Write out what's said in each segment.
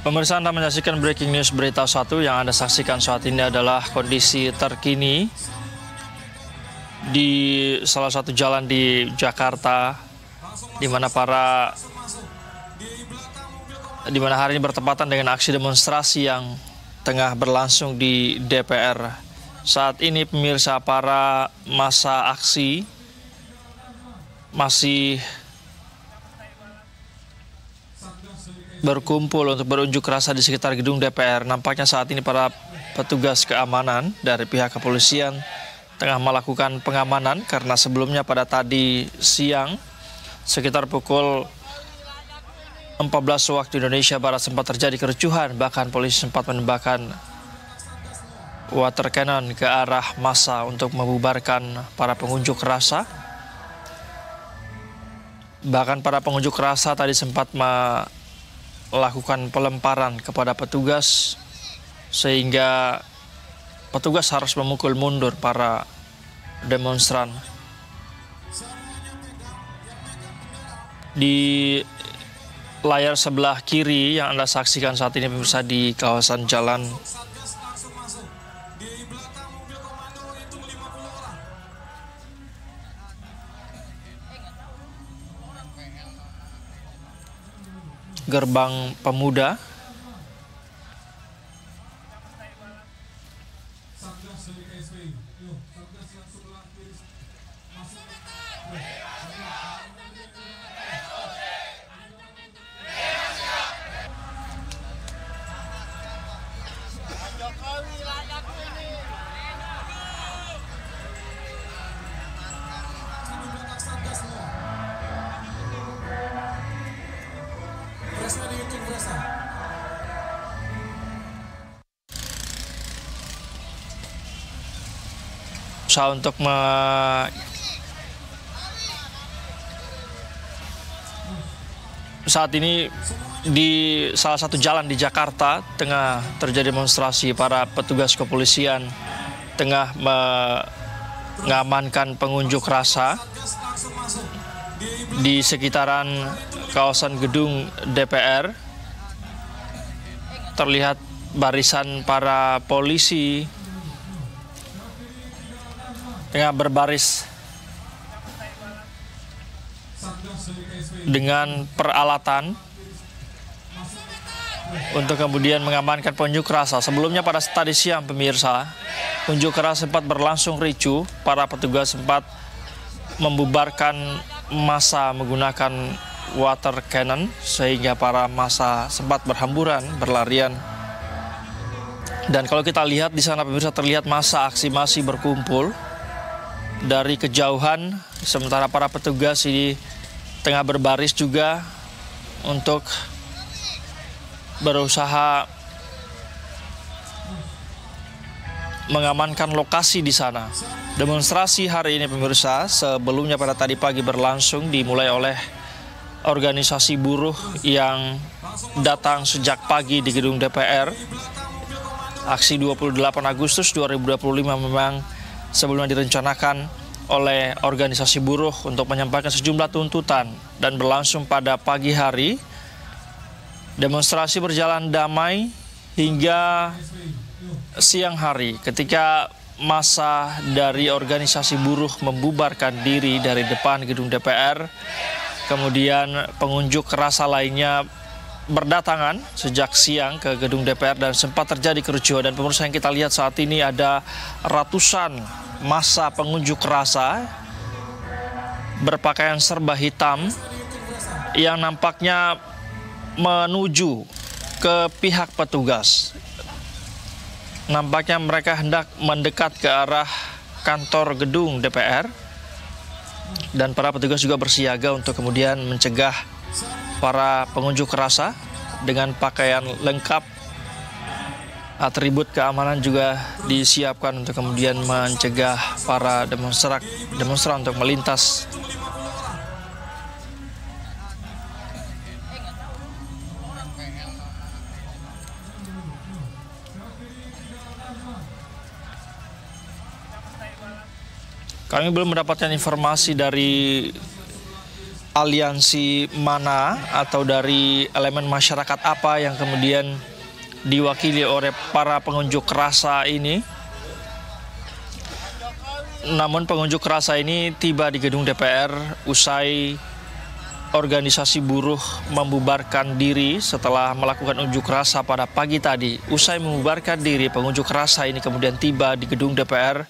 Pemirsa, Anda menyaksikan Breaking News Berita 1. Yang Anda saksikan saat ini adalah kondisi terkini di salah satu jalan di Jakarta, di mana hari ini bertepatan dengan aksi demonstrasi yang tengah berlangsung di DPR. Saat ini pemirsa, para massa aksi masih berkumpul untuk berunjuk rasa di sekitar gedung DPR. Nampaknya saat ini para petugas keamanan dari pihak kepolisian tengah melakukan pengamanan karena sebelumnya pada tadi siang sekitar pukul 14 waktu Indonesia Barat sempat terjadi kericuhan, bahkan polisi sempat menembakkan water cannon ke arah massa untuk membubarkan para pengunjuk rasa. Bahkan para pengunjuk rasa tadi sempat melakukan pelemparan kepada petugas sehingga petugas harus memukul mundur para demonstran. Di layar sebelah kiri yang Anda saksikan saat ini pemirsa, di kawasan jalan Gerbang Pemuda, usaha untuk saat ini di salah satu jalan di Jakarta tengah terjadi demonstrasi. Para petugas kepolisian tengah mengamankan pengunjuk rasa di sekitaran kawasan gedung DPR. Terlihat barisan para polisi tengah berbaris dengan peralatan untuk kemudian mengamankan pengunjuk rasa. Sebelumnya pada tadi siang pemirsa, unjuk rasa sempat berlangsung ricuh. Para petugas sempat membubarkan massa menggunakan water cannon sehingga para massa sempat berhamburan, berlarian. Dan kalau kita lihat di sana pemirsa, terlihat massa aksi masih berkumpul dari kejauhan, sementara para petugas ini tengah berbaris juga untuk berusaha mengamankan lokasi di sana. Demonstrasi hari ini pemirsa sebelumnya pada tadi pagi berlangsung, dimulai oleh organisasi buruh yang datang sejak pagi di gedung DPR. Aksi 28 Agustus 2025 memang sebelumnya direncanakan oleh organisasi buruh untuk menyampaikan sejumlah tuntutan dan berlangsung pada pagi hari. Demonstrasi berjalan damai hingga siang hari ketika massa dari organisasi buruh membubarkan diri dari depan gedung DPR. Kemudian pengunjuk rasa lainnya berdatangan sejak siang ke gedung DPR dan sempat terjadi kericuhan. Dan pemirsa, yang kita lihat saat ini ada ratusan massa pengunjuk rasa berpakaian serba hitam yang nampaknya menuju ke pihak petugas. Nampaknya mereka hendak mendekat ke arah kantor gedung DPR dan para petugas juga bersiaga untuk kemudian mencegah para pengunjuk rasa dengan pakaian lengkap. Atribut keamanan juga disiapkan untuk kemudian mencegah para demonstran untuk melintas. Kami belum mendapatkan informasi dari aliansi mana atau dari elemen masyarakat apa yang kemudian diwakili oleh para pengunjuk rasa ini. Namun pengunjuk rasa ini tiba di gedung DPR usai organisasi buruh membubarkan diri setelah melakukan unjuk rasa pada pagi tadi. Usai membubarkan diri, pengunjuk rasa ini kemudian tiba di gedung DPR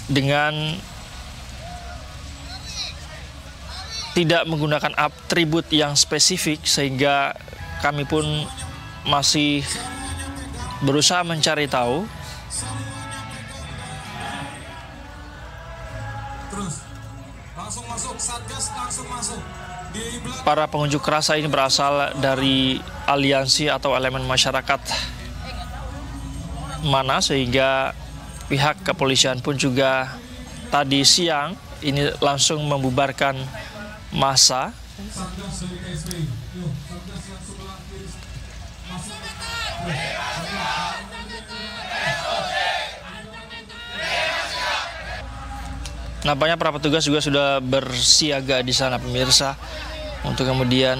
dengan tidak menggunakan atribut yang spesifik, sehingga kami pun masih berusaha mencari tahu. Para pengunjuk rasa ini berasal dari aliansi atau elemen masyarakat mana, sehingga pihak kepolisian pun juga tadi siang ini langsung membubarkan massa. Nampaknya para petugas juga sudah bersiaga di sana, pemirsa, untuk kemudian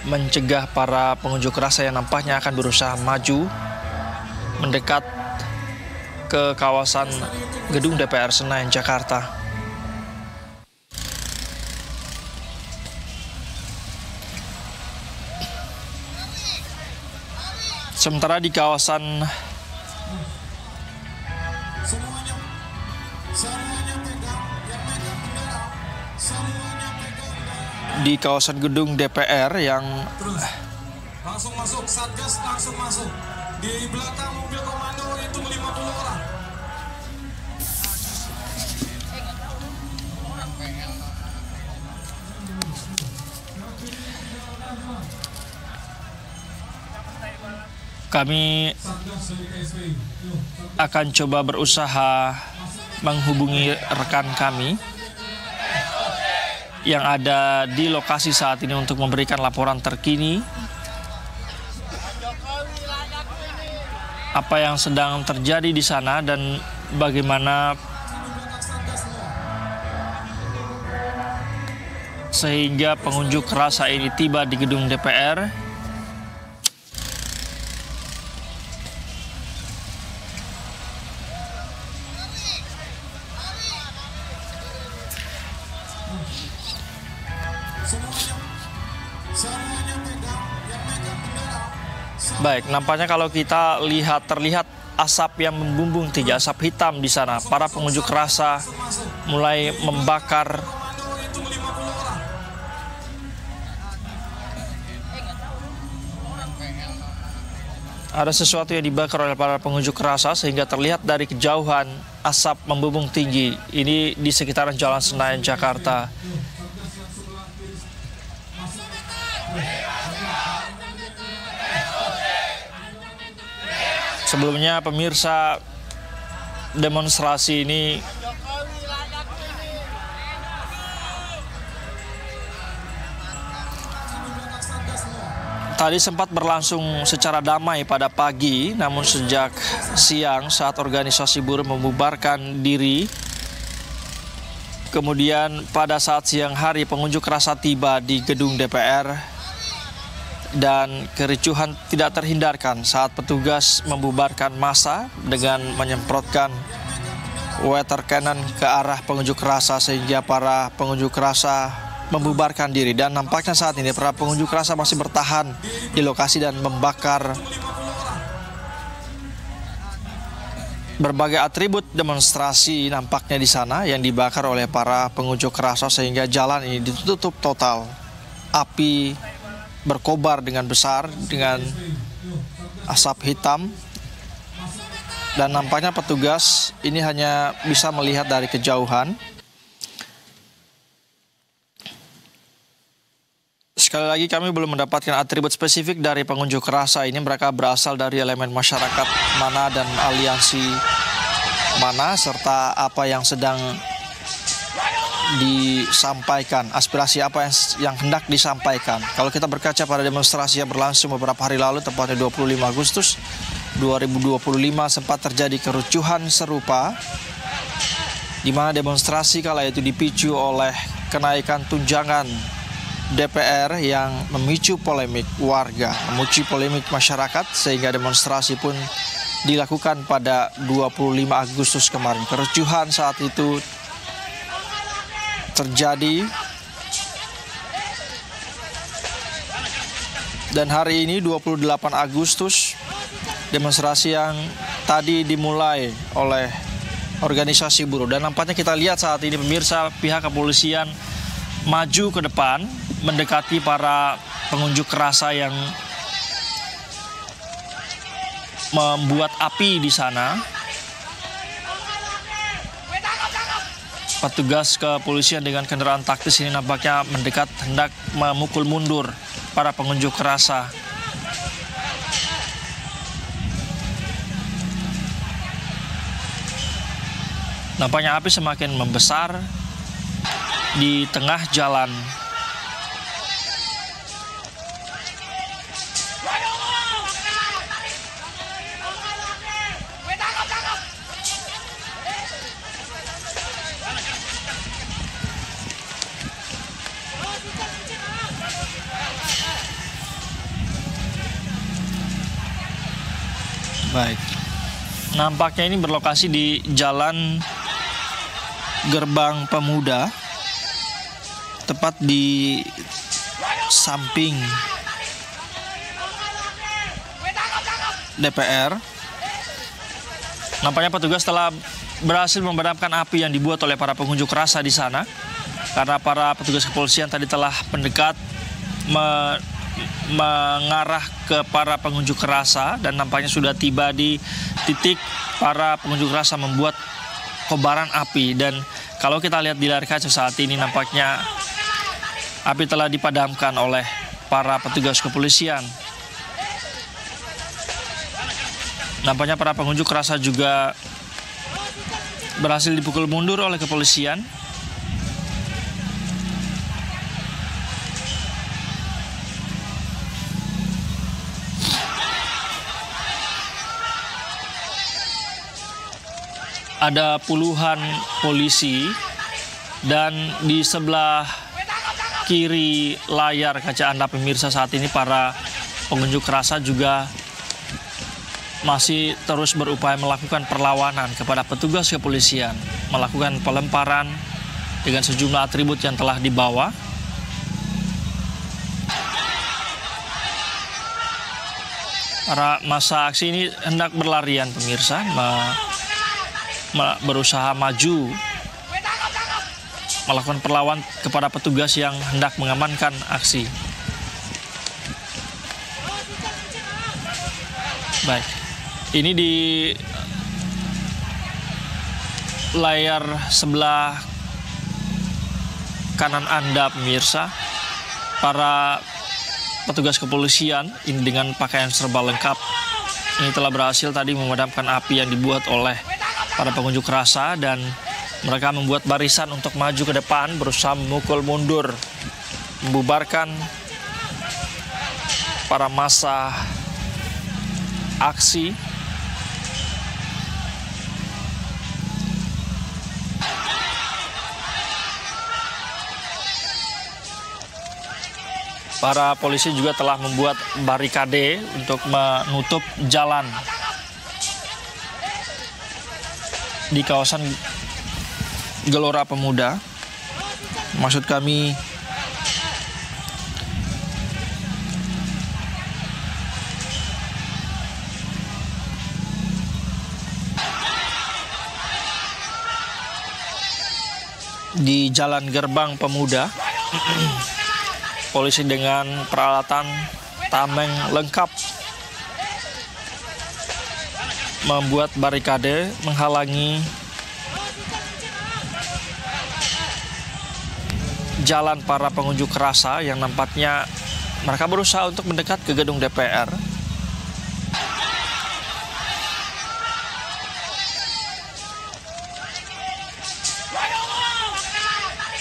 mencegah para pengunjuk rasa yang nampaknya akan berusaha maju mendekat ke kawasan gedung DPR Senayan, Jakarta. Sementara di kawasan gedung DPR yang langsung masuk, Satgas langsung masuk. Di belakang mobil komando itu 50 orang. kami akan coba berusaha menghubungi rekan kami yang ada di lokasi saat ini untuk memberikan laporan terkini apa yang sedang terjadi di sana dan bagaimana sehingga pengunjuk rasa ini tiba di gedung DPR. Baik, nampaknya kalau kita terlihat asap yang membumbung tinggi, asap hitam di sana. Para pengunjuk rasa mulai membakar ada sesuatu yang dibakar oleh para pengunjuk rasa sehingga terlihat dari kejauhan asap membumbung tinggi. Ini di sekitaran Jalan Senayan, Jakarta. Sebelumnya pemirsa, demonstrasi ini tadi sempat berlangsung secara damai pada pagi, namun sejak siang saat organisasi buruh membubarkan diri, kemudian pada saat siang hari pengunjuk rasa tiba di gedung DPR dan kericuhan tidak terhindarkan saat petugas membubarkan massa dengan menyemprotkan water cannon ke arah pengunjuk rasa sehingga para pengunjuk rasa membubarkan diri. Dan nampaknya saat ini para pengunjuk rasa masih bertahan di lokasi dan membakar berbagai atribut demonstrasi nampaknya di sana yang dibakar oleh para pengunjuk rasa sehingga jalan ini ditutup total. Api berkobar dengan besar dengan asap hitam dan nampaknya petugas ini hanya bisa melihat dari kejauhan. Sekali lagi kami belum mendapatkan atribut spesifik dari pengunjuk rasa ini. Mereka berasal dari elemen masyarakat mana dan aliansi mana serta apa yang sedang disampaikan, aspirasi apa yang hendak disampaikan. Kalau kita berkaca pada demonstrasi yang berlangsung beberapa hari lalu, tepatnya 25 Agustus 2025, sempat terjadi kerucuhan serupa di mana demonstrasi kala itu dipicu oleh kenaikan tunjangan DPR yang memicu polemik warga, memicu polemik masyarakat, sehingga demonstrasi pun dilakukan pada 25 Agustus kemarin. Kericuhan saat itu terjadi dan hari ini 28 Agustus demonstrasi yang tadi dimulai oleh organisasi buruh, dan nampaknya kita lihat saat ini pemirsa, pihak kepolisian maju ke depan mendekati para pengunjuk rasa yang membuat api di sana. Petugas kepolisian dengan kendaraan taktis ini nampaknya mendekat, hendak memukul mundur para pengunjuk rasa. Nampaknya api semakin membesar di tengah jalan. Baik, nampaknya ini berlokasi di Jalan Gerbang Pemuda, tepat di samping DPR. Nampaknya petugas telah berhasil memadamkan api yang dibuat oleh para pengunjuk rasa di sana, karena para petugas kepolisian tadi telah mendekat mengarah ke para pengunjuk rasa, dan nampaknya sudah tiba di titik para pengunjuk rasa membuat kobaran api. Dan kalau kita lihat di layar kaca saat ini, nampaknya api telah dipadamkan oleh para petugas kepolisian. Nampaknya para pengunjuk rasa juga berhasil dipukul mundur oleh kepolisian. Ada puluhan polisi, dan di sebelah kiri layar kaca Anda pemirsa saat ini para pengunjuk rasa juga masih terus berupaya melakukan perlawanan kepada petugas kepolisian, melakukan pelemparan dengan sejumlah atribut yang telah dibawa. Para massa aksi ini hendak berlarian pemirsa, berusaha maju melakukan perlawanan kepada petugas yang hendak mengamankan aksi. Baik, ini di layar sebelah kanan Anda pemirsa, para petugas kepolisian ini dengan pakaian serba lengkap ini telah berhasil tadi memadamkan api yang dibuat oleh para pengunjuk rasa, dan mereka membuat barisan untuk maju ke depan, berusaha memukul mundur, membubarkan para massa aksi. Para polisi juga telah membuat barikade untuk menutup jalan di kawasan Gelora Pemuda. Maksud kami di Jalan Gerbang Pemuda. Polisi dengan peralatan tameng lengkap membuat barikade menghalangi jalan para pengunjuk rasa yang nampaknya mereka berusaha untuk mendekat ke gedung DPR.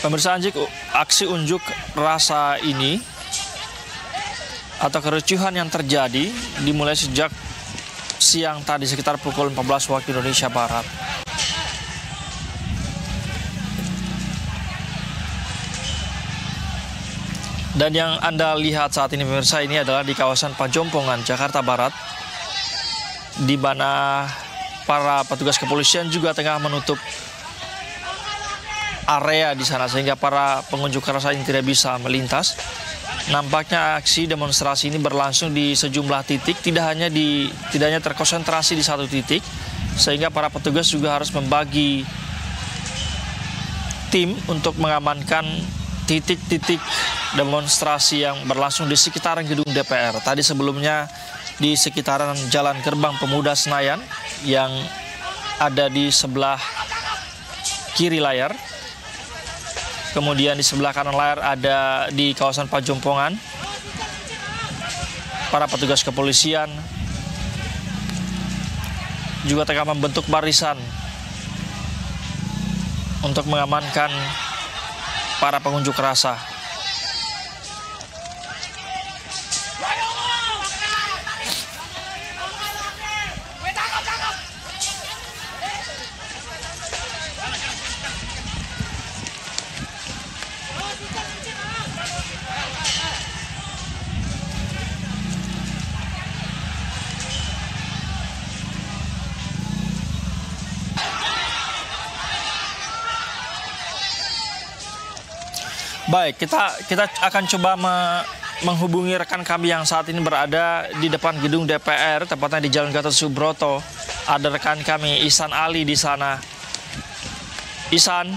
Pemirsa, aksi unjuk rasa ini atau kericuhan yang terjadi dimulai sejak siang tadi sekitar pukul 14 waktu Indonesia Barat. Dan yang Anda lihat saat ini pemirsa, ini adalah di kawasan Pajompongan, Jakarta Barat, di mana para petugas kepolisian juga tengah menutup area di sana sehingga para pengunjuk rasa ini tidak bisa melintas. Nampaknya aksi demonstrasi ini berlangsung di sejumlah titik, tidak hanya terkonsentrasi di satu titik, sehingga para petugas juga harus membagi tim untuk mengamankan titik-titik demonstrasi yang berlangsung di sekitaran gedung DPR. Tadi sebelumnya di sekitaran Jalan Gerbang Pemuda Senayan yang ada di sebelah kiri layar. Kemudian di sebelah kanan layar ada di kawasan Pajompongan. Para petugas kepolisian juga tengah membentuk barisan untuk mengamankan para pengunjuk rasa. Baik, kita akan coba menghubungi rekan kami yang saat ini berada di depan gedung DPR, tepatnya di Jalan Gatot Subroto. Ada rekan kami Ihsan Ali di sana. Ihsan.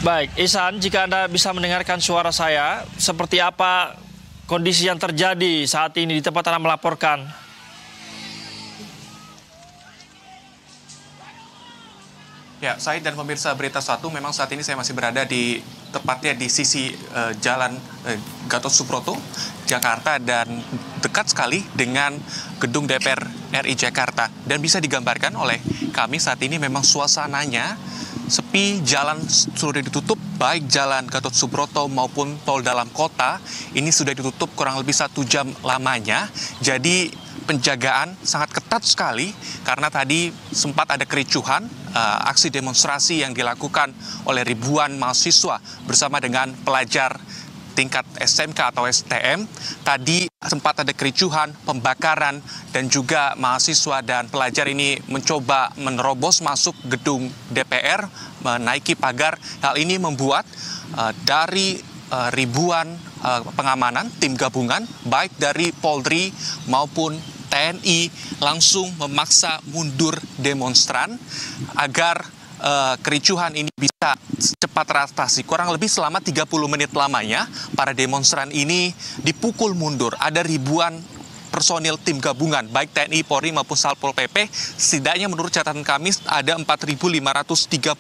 Baik, Ihsan, jika Anda bisa mendengarkan suara saya, seperti apa kondisi yang terjadi saat ini di tempat Anda melaporkan? Ya, Said dan pemirsa Berita Satu, memang saat ini saya masih berada tepatnya di sisi Jalan Gatot Subroto, Jakarta, dan dekat sekali dengan gedung DPR RI Jakarta. Dan bisa digambarkan oleh kami saat ini memang suasananya sepi, jalan sudah ditutup, baik Jalan Gatot Subroto maupun tol dalam kota, ini sudah ditutup kurang lebih 1 jam lamanya. Jadi penjagaan sangat ketat sekali karena tadi sempat ada kericuhan, aksi demonstrasi yang dilakukan oleh ribuan mahasiswa bersama dengan pelajar tingkat SMK atau STM. Tadi sempat ada kericuhan, pembakaran, dan juga mahasiswa dan pelajar ini mencoba menerobos masuk gedung DPR, menaiki pagar. Hal ini membuat dari ribuan pengamanan tim gabungan baik dari Polri maupun TNI langsung memaksa mundur demonstran agar kericuhan ini bisa cepat teratasi. Kurang lebih selama 30 menit lamanya para demonstran ini dipukul mundur. Ada ribuan personil tim gabungan, baik TNI, Polri maupun Satpol PP. Setidaknya menurut catatan kami ada 4.531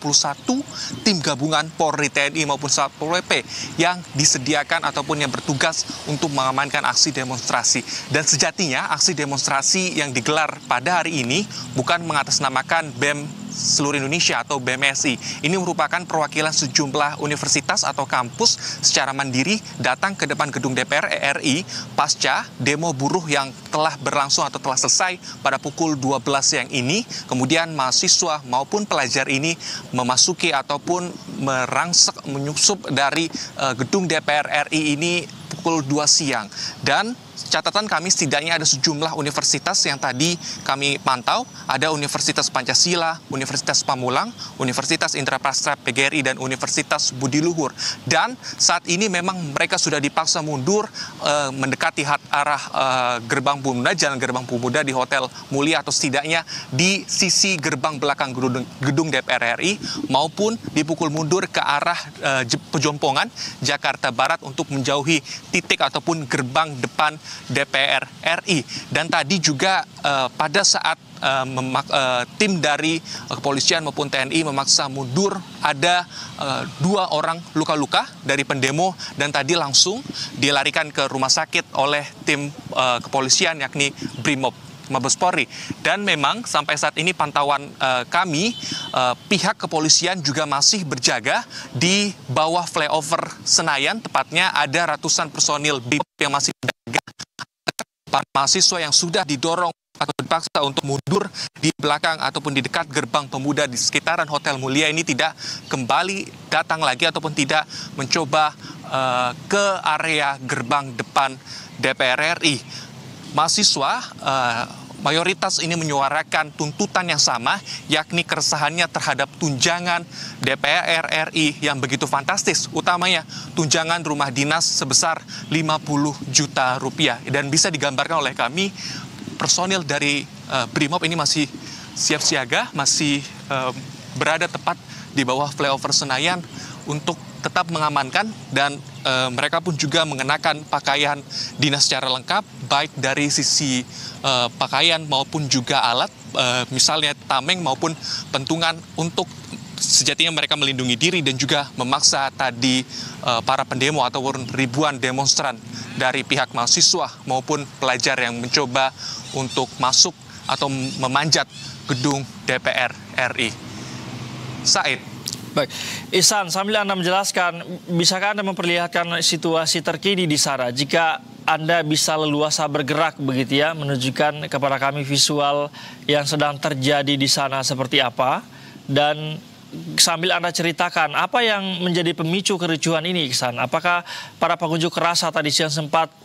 tim gabungan Polri, TNI maupun Satpol PP yang disediakan ataupun yang bertugas untuk mengamankan aksi demonstrasi. Dan sejatinya aksi demonstrasi yang digelar pada hari ini bukan mengatasnamakan BEM seluruh Indonesia atau BMSI. Ini merupakan perwakilan sejumlah universitas atau kampus secara mandiri datang ke depan gedung DPR RI pasca demo buruh yang telah berlangsung atau telah selesai pada pukul 12 siang ini. Kemudian mahasiswa maupun pelajar ini memasuki ataupun menyusup dari gedung DPR RI ini pukul 2 siang. Dan catatan kami setidaknya ada sejumlah universitas yang tadi kami pantau. Ada Universitas Pancasila, Universitas Pamulang, Universitas Indraprastha PGRI, dan Universitas Budi Luhur. Dan saat ini memang mereka sudah dipaksa mundur mendekati arah Gerbang Pemuda, Jalan Gerbang Pemuda di Hotel Mulia, atau setidaknya di sisi gerbang belakang gedung DPR RI, maupun dipukul mundur ke arah Pejompongan, Jakarta Barat untuk menjauhi titik ataupun gerbang depan DPR RI. Dan tadi juga pada saat tim dari kepolisian maupun TNI memaksa mundur, ada 2 orang luka-luka dari pendemo dan tadi langsung dilarikan ke rumah sakit oleh tim kepolisian yakni Brimob Mabes Polri. Dan memang sampai saat ini pantauan kami, pihak kepolisian juga masih berjaga di bawah flyover Senayan, tepatnya ada ratusan personil BIMOB yang masih berjaga. Para mahasiswa yang sudah didorong atau dipaksa untuk mundur di belakang ataupun di dekat gerbang pemuda di sekitaran Hotel Mulia ini tidak kembali datang lagi ataupun tidak mencoba ke area gerbang depan DPR RI. Mahasiswa mayoritas ini menyuarakan tuntutan yang sama, yakni keresahannya terhadap tunjangan DPR RI yang begitu fantastis, utamanya tunjangan rumah dinas sebesar 50 juta rupiah. Dan bisa digambarkan oleh kami, personil dari Brimob ini masih siap siaga, masih berada tepat di bawah flyover Senayan untuk tetap mengamankan, dan mereka pun juga mengenakan pakaian dinas secara lengkap, baik dari sisi pakaian maupun juga alat, misalnya tameng maupun pentungan, untuk sejatinya mereka melindungi diri dan juga memaksa tadi para pendemo ataupun ribuan demonstran dari pihak mahasiswa maupun pelajar yang mencoba untuk masuk atau memanjat gedung DPR RI. Said. Baik, Ihsan, sambil Anda menjelaskan, bisakah Anda memperlihatkan situasi terkini di sana? Jika Anda bisa leluasa bergerak begitu ya, menunjukkan kepada kami visual yang sedang terjadi di sana seperti apa, dan sambil Anda ceritakan apa yang menjadi pemicu kericuhan ini, Ihsan. Apakah para pengunjuk rasa tadi siang sempat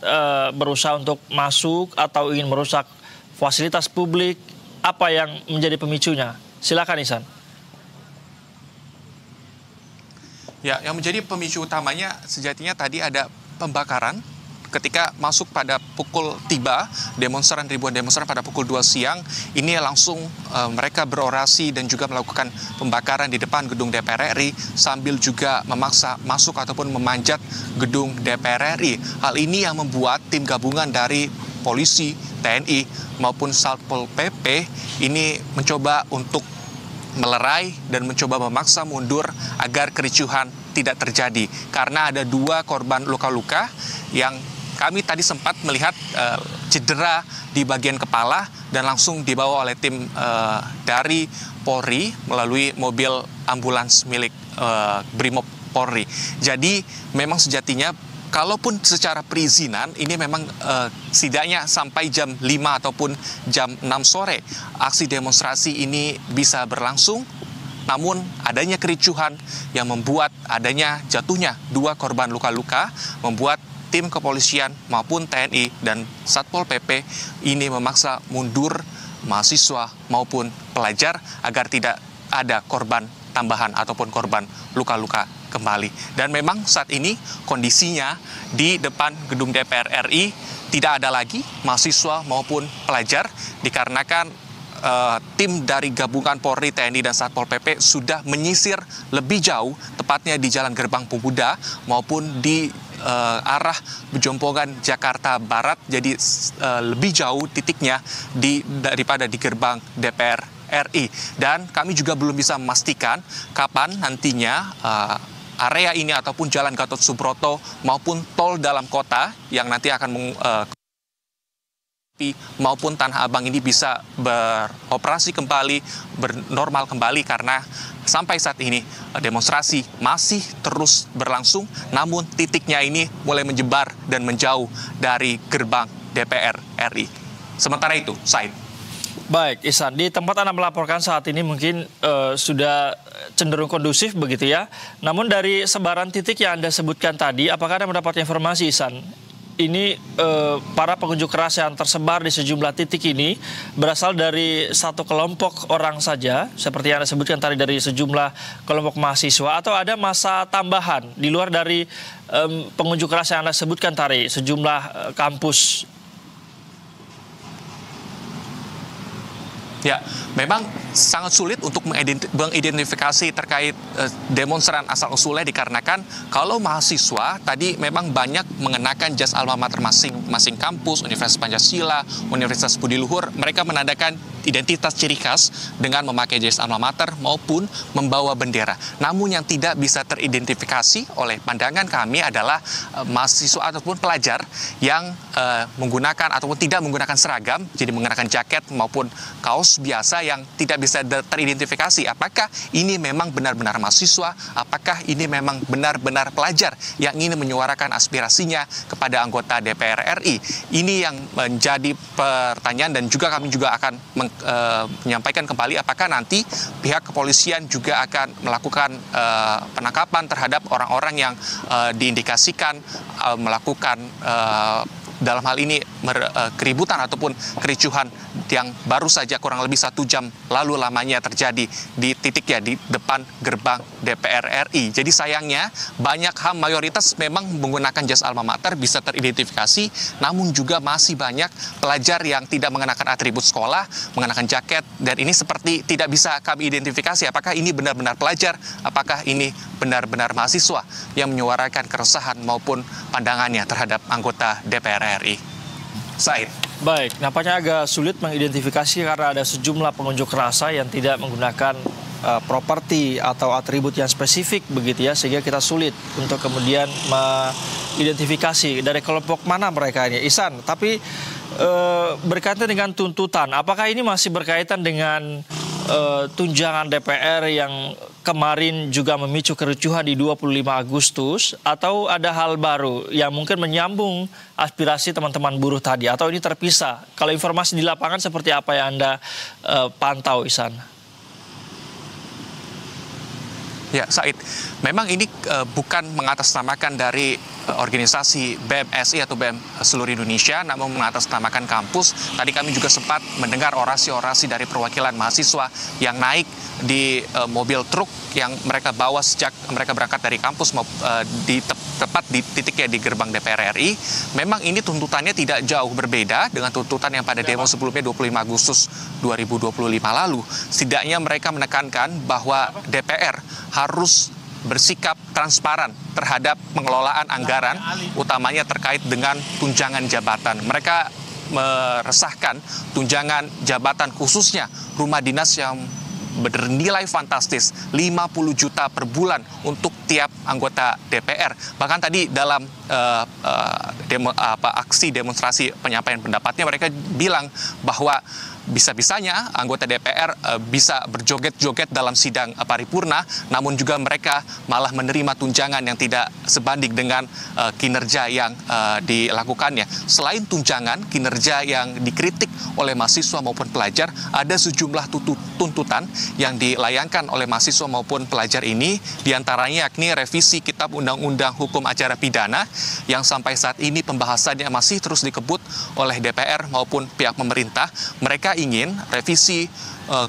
berusaha untuk masuk atau ingin merusak fasilitas publik? Apa yang menjadi pemicunya? Silakan, Ihsan. Ya, yang menjadi pemicu utamanya sejatinya tadi ada pembakaran ketika masuk pada pukul tiba ribuan demonstran pada pukul 2 siang. Ini langsung mereka berorasi dan juga melakukan pembakaran di depan gedung DPR RI sambil juga memaksa masuk ataupun memanjat gedung DPR RI. Hal ini yang membuat tim gabungan dari polisi, TNI maupun Satpol PP ini mencoba untuk melerai dan mencoba memaksa mundur agar kericuhan tidak terjadi, karena ada 2 korban luka-luka yang kami tadi sempat melihat cedera di bagian kepala dan langsung dibawa oleh tim dari Polri melalui mobil ambulans milik Brimob Polri. Jadi memang sejatinya kalaupun secara perizinan ini memang setidaknya sampai jam 5 ataupun jam 6 sore aksi demonstrasi ini bisa berlangsung, namun adanya kericuhan yang membuat adanya jatuhnya 2 korban luka-luka membuat tim kepolisian maupun TNI dan Satpol PP ini memaksa mundur mahasiswa maupun pelajar agar tidak ada korban tambahan ataupun korban luka-luka kembali. Dan memang saat ini kondisinya di depan gedung DPR RI tidak ada lagi mahasiswa maupun pelajar, dikarenakan tim dari gabungan Polri, TNI, dan Satpol PP sudah menyisir lebih jauh, tepatnya di Jalan Gerbang Pemuda maupun di arah Bejompongan Jakarta Barat. Jadi lebih jauh titiknya daripada di gerbang DPR RI. Dan kami juga belum bisa memastikan kapan nantinya area ini ataupun Jalan Gatot Subroto maupun tol dalam kota yang nanti akan maupun Tanah Abang ini bisa beroperasi kembali, bernormal kembali, karena sampai saat ini demonstrasi masih terus berlangsung, namun titiknya ini mulai menyebar dan menjauh dari gerbang DPR RI. Sementara itu, Said. Baik, Ihsan, di tempat Anda melaporkan saat ini mungkin sudah cenderung kondusif begitu ya. Namun dari sebaran titik yang Anda sebutkan tadi, apakah Anda mendapat informasi, Ihsan? Ini para pengunjuk rasa yang tersebar di sejumlah titik ini berasal dari satu kelompok orang saja, seperti yang Anda sebutkan tadi, dari sejumlah kelompok mahasiswa, atau ada massa tambahan di luar dari pengunjuk rasa yang Anda sebutkan tadi, sejumlah kampus? Ya, memang sangat sulit untuk mengidentifikasi terkait demonstran asal-usulnya, dikarenakan kalau mahasiswa tadi memang banyak mengenakan jas alma mater masing-masing kampus, Universitas Pancasila, Universitas Budi Luhur, mereka menandakan identitas ciri khas dengan memakai jas alma mater maupun membawa bendera. Namun yang tidak bisa teridentifikasi oleh pandangan kami adalah mahasiswa ataupun pelajar yang menggunakan ataupun tidak menggunakan seragam, jadi menggunakan jaket maupun kaos biasa yang tidak bisa teridentifikasi apakah ini memang benar-benar mahasiswa, apakah ini memang benar-benar pelajar yang ingin menyuarakan aspirasinya kepada anggota DPR RI. Ini yang menjadi pertanyaan dan juga kami juga akan menyampaikan kembali apakah nanti pihak kepolisian juga akan melakukan penangkapan terhadap orang-orang yang diindikasikan melakukan dalam hal ini keributan ataupun kericuhan yang baru saja kurang lebih 1 jam lalu lamanya terjadi di titiknya di depan gerbang DPR RI. Jadi sayangnya banyak mayoritas memang menggunakan jas alma mater bisa teridentifikasi, namun juga masih banyak pelajar yang tidak mengenakan atribut sekolah, mengenakan jaket, dan ini seperti tidak bisa kami identifikasi apakah ini benar-benar pelajar, apakah ini benar-benar mahasiswa yang menyuarakan keresahan maupun pandangannya terhadap anggota DPR RI. Said. Baik, nampaknya agak sulit mengidentifikasi karena ada sejumlah pengunjuk rasa yang tidak menggunakan properti atau atribut yang spesifik begitu ya, sehingga kita sulit untuk kemudian mengidentifikasi dari kelompok mana mereka ini. Ihsan, tapi berkaitan dengan tuntutan, apakah ini masih berkaitan dengan tunjangan DPR yang kemarin juga memicu kericuhan di 25 Agustus atau ada hal baru yang mungkin menyambung aspirasi teman-teman buruh tadi atau ini terpisah? Kalau informasi di lapangan seperti apa yang Anda pantau, Ihsan? Ya, Said, memang ini bukan mengatasnamakan dari organisasi BMSI atau BEM seluruh Indonesia, namun mengatasnamakan kampus. Tadi kami juga sempat mendengar orasi-orasi dari perwakilan mahasiswa yang naik di mobil truk yang mereka bawa sejak mereka berangkat dari kampus tepat di titiknya di gerbang DPR RI. Memang ini tuntutannya tidak jauh berbeda dengan tuntutan yang pada demo sebelumnya 25 Agustus 2025 lalu. Setidaknya mereka menekankan bahwa DPR harus bersikap transparan terhadap pengelolaan anggaran, utamanya terkait dengan tunjangan jabatan. Mereka meresahkan tunjangan jabatan khususnya rumah dinas yang bernilai fantastis 50 juta per bulan untuk tiap anggota DPR. Bahkan tadi dalam aksi demonstrasi penyampaian pendapatnya mereka bilang bahwa bisa-bisanya anggota DPR bisa berjoget-joget dalam sidang paripurna, namun juga mereka malah menerima tunjangan yang tidak sebanding dengan kinerja yang dilakukannya. Selain tunjangan, kinerja yang dikritik oleh mahasiswa maupun pelajar, ada sejumlah tuntutan yang dilayangkan oleh mahasiswa maupun pelajar ini, diantaranya yakni revisi Kitab Undang-Undang Hukum Acara Pidana yang sampai saat ini pembahasannya masih terus dikebut oleh DPR maupun pihak pemerintah. Mereka ingin revisi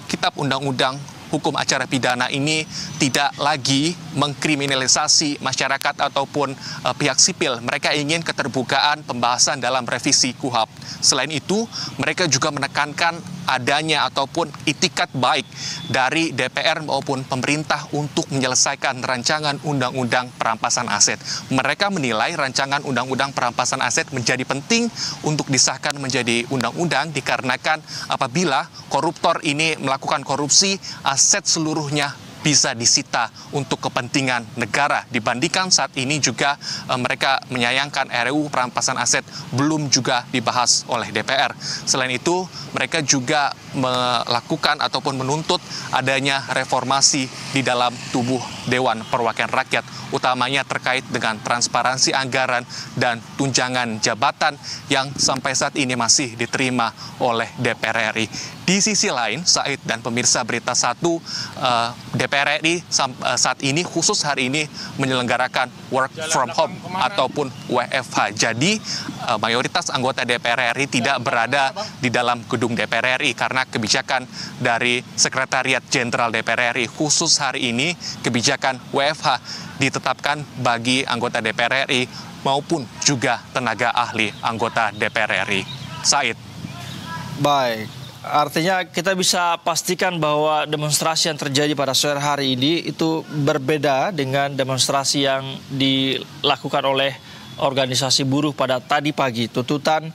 Kitab Undang-Undang Hukum Acara Pidana ini tidak lagi mengkriminalisasi masyarakat ataupun pihak sipil. Mereka ingin keterbukaan pembahasan dalam revisi KUHP. Selain itu, mereka juga menekankan adanya ataupun itikat baik dari DPR maupun pemerintah untuk menyelesaikan rancangan undang-undang perampasan aset. Mereka menilai rancangan undang-undang perampasan aset menjadi penting untuk disahkan menjadi undang-undang dikarenakan apabila koruptor ini melakukan korupsi, aset seluruhnya bisa disita untuk kepentingan negara. Dibandingkan saat ini juga mereka menyayangkan RUU perampasan aset belum juga dibahas oleh DPR. Selain itu, mereka juga melakukan ataupun menuntut adanya reformasi di dalam tubuh Dewan Perwakilan Rakyat, utamanya terkait dengan transparansi anggaran dan tunjangan jabatan yang sampai saat ini masih diterima oleh DPR RI. Di sisi lain, Said dan pemirsa Berita 1, DPR RI saat ini khusus hari ini menyelenggarakan work from home ataupun WFH. Jadi mayoritas anggota DPR RI tidak berada di dalam gedung DPR RI karena kebijakan dari Sekretariat Jenderal DPR RI khusus hari ini kebijakan WFH ditetapkan bagi anggota DPR RI maupun juga tenaga ahli anggota DPR RI. Said. Baik. Artinya kita bisa pastikan bahwa demonstrasi yang terjadi pada sore hari ini itu berbeda dengan demonstrasi yang dilakukan oleh organisasi buruh pada tadi pagi. Tuntutan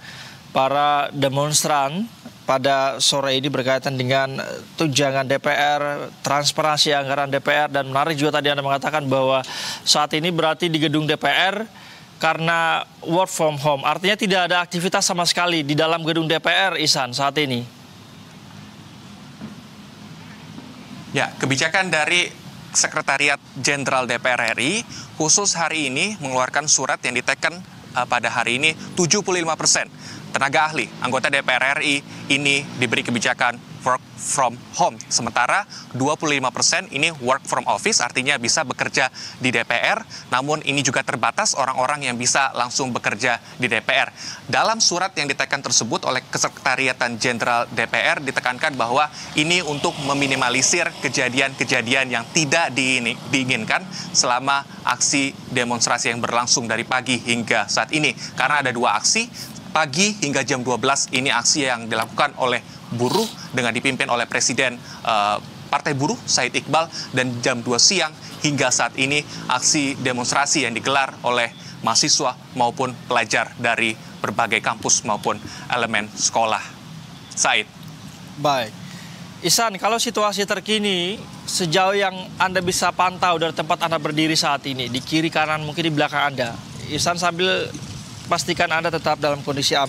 para demonstran pada sore ini berkaitan dengan tunjangan DPR, transparansi anggaran DPR, dan menarik juga tadi Anda mengatakan bahwa saat ini berarti di gedung DPR karena work from home. Artinya tidak ada aktivitas sama sekali di dalam gedung DPR, Ihsan, saat ini. Ya, kebijakan dari Sekretariat Jenderal DPR RI khusus hari ini mengeluarkan surat yang diteken pada hari ini 75% tenaga ahli anggota DPR RI ini diberi kebijakan work from home. Sementara 25% ini work from office, artinya bisa bekerja di DPR, namun ini juga terbatas orang-orang yang bisa langsung bekerja di DPR. Dalam surat yang ditekan tersebut oleh Kesekretariatan Jenderal DPR ditekankan bahwa ini untuk meminimalisir kejadian-kejadian yang tidak diinginkan selama aksi demonstrasi yang berlangsung dari pagi hingga saat ini. Karena ada dua aksi, pagi hingga jam 12 ini aksi yang dilakukan oleh buruh dengan dipimpin oleh Presiden Partai Buruh Said Iqbal, dan jam 2 siang hingga saat ini aksi demonstrasi yang digelar oleh mahasiswa maupun pelajar dari berbagai kampus maupun elemen sekolah. Said. Baik. Ihsan, kalau situasi terkini sejauh yang Anda bisa pantau dari tempat Anda berdiri saat ini, di kiri kanan mungkin di belakang Anda, Ihsan, sambil pastikan Anda tetap dalam kondisi aman.